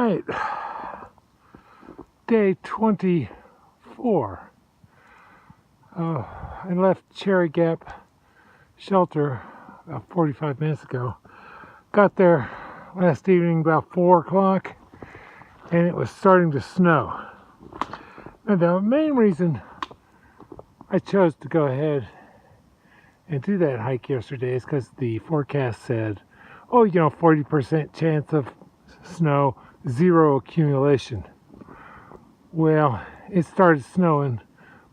Alright, day 24. I left Hughes Gap shelter about 45 minutes ago. Got there last evening about 4 o'clock and it was starting to snow. Now the main reason I chose to go ahead and do that hike yesterday is because the forecast said, oh, 40% chance of snow, 0 accumulation. Well, it started snowing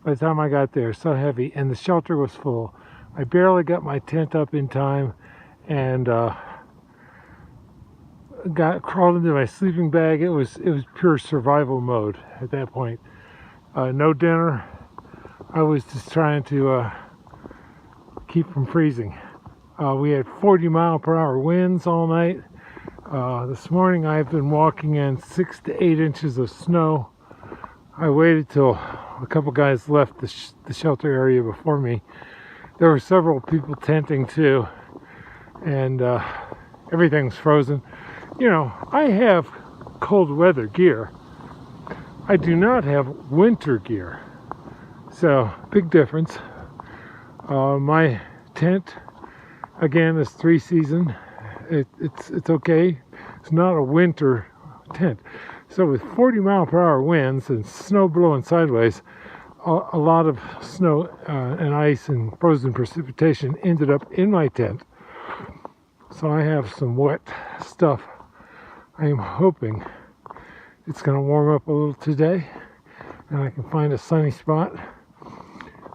by the time I got there, so heavy, and the shelter was full. I barely got my tent up in time and crawled into my sleeping bag. It was pure survival mode at that point. No dinner. I was just trying to keep from freezing. We had 40-mile-per-hour winds all night. This morning I've been walking in 6 to 8 inches of snow. I waited till a couple guys left the shelter area before me. There were several people tenting too, and everything's frozen. I have cold weather gear. I do not have winter gear, so big difference. My tent, again, is 3-season. It's okay. It's not a winter tent. So with 40-mile-per-hour winds and snow blowing sideways, a lot of snow and ice and frozen precipitation ended up in my tent. So I have some wet stuff. I am hoping it's going to warm up a little today and I can find a sunny spot,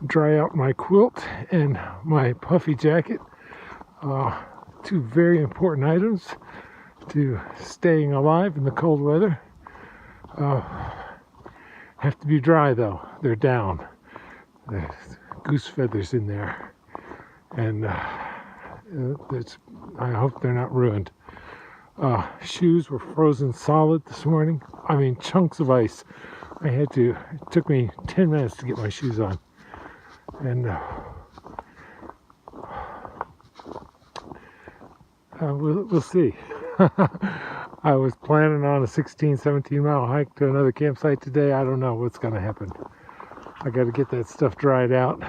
dry out my quilt and my puffy jacket. 2 very important items to staying alive in the cold weather. Have to be dry though. They're down. There's goose feathers in there, and I hope they're not ruined. Shoes were frozen solid this morning. I mean, chunks of ice. It took me 10 minutes to get my shoes on, and we'll see. I was planning on a 16-17 mile hike to another campsite today. I don't know what's going to happen. I got to get that stuff dried out.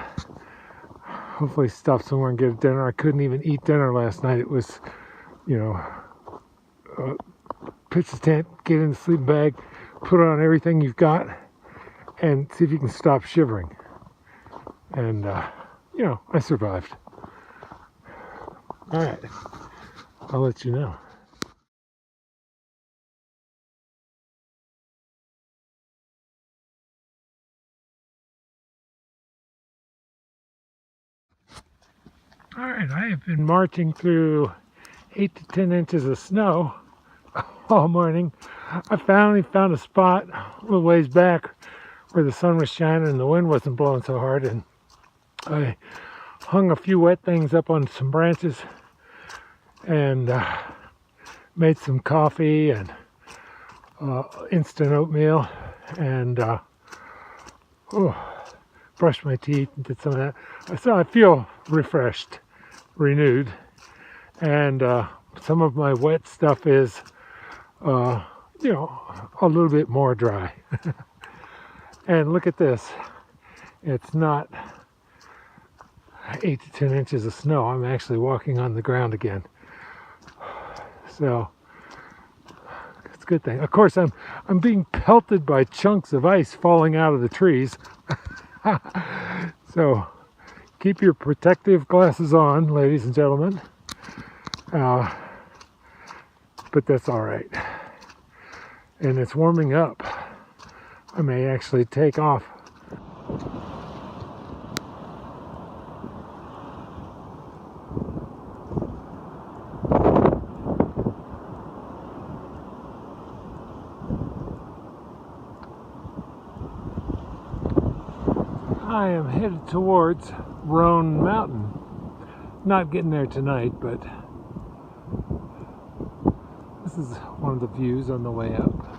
Hopefully stop somewhere and get a dinner. I couldn't even eat dinner last night. It was, pitch the tent, get in the sleeping bag, put on everything you've got, and see if you can stop shivering. And, I survived. All right. I'll let you know. All right, I have been marching through 8 to 10 inches of snow all morning. I finally found a spot a little ways back where the sun was shining and the wind wasn't blowing so hard, and I hung a few wet things up on some branches and made some coffee and instant oatmeal and brushed my teeth and did some of that. So I feel refreshed, renewed, and some of my wet stuff is a little bit more dry. And look at this. It's not 8 to 10 inches of snow. I'm actually walking on the ground again. So it's a good thing. Of course, I'm being pelted by chunks of ice falling out of the trees. So keep your protective glasses on, ladies and gentlemen. But that's all right. And it's warming up. I may actually take off. I am headed towards Roan Mountain. Not getting there tonight, but this is one of the views on the way up.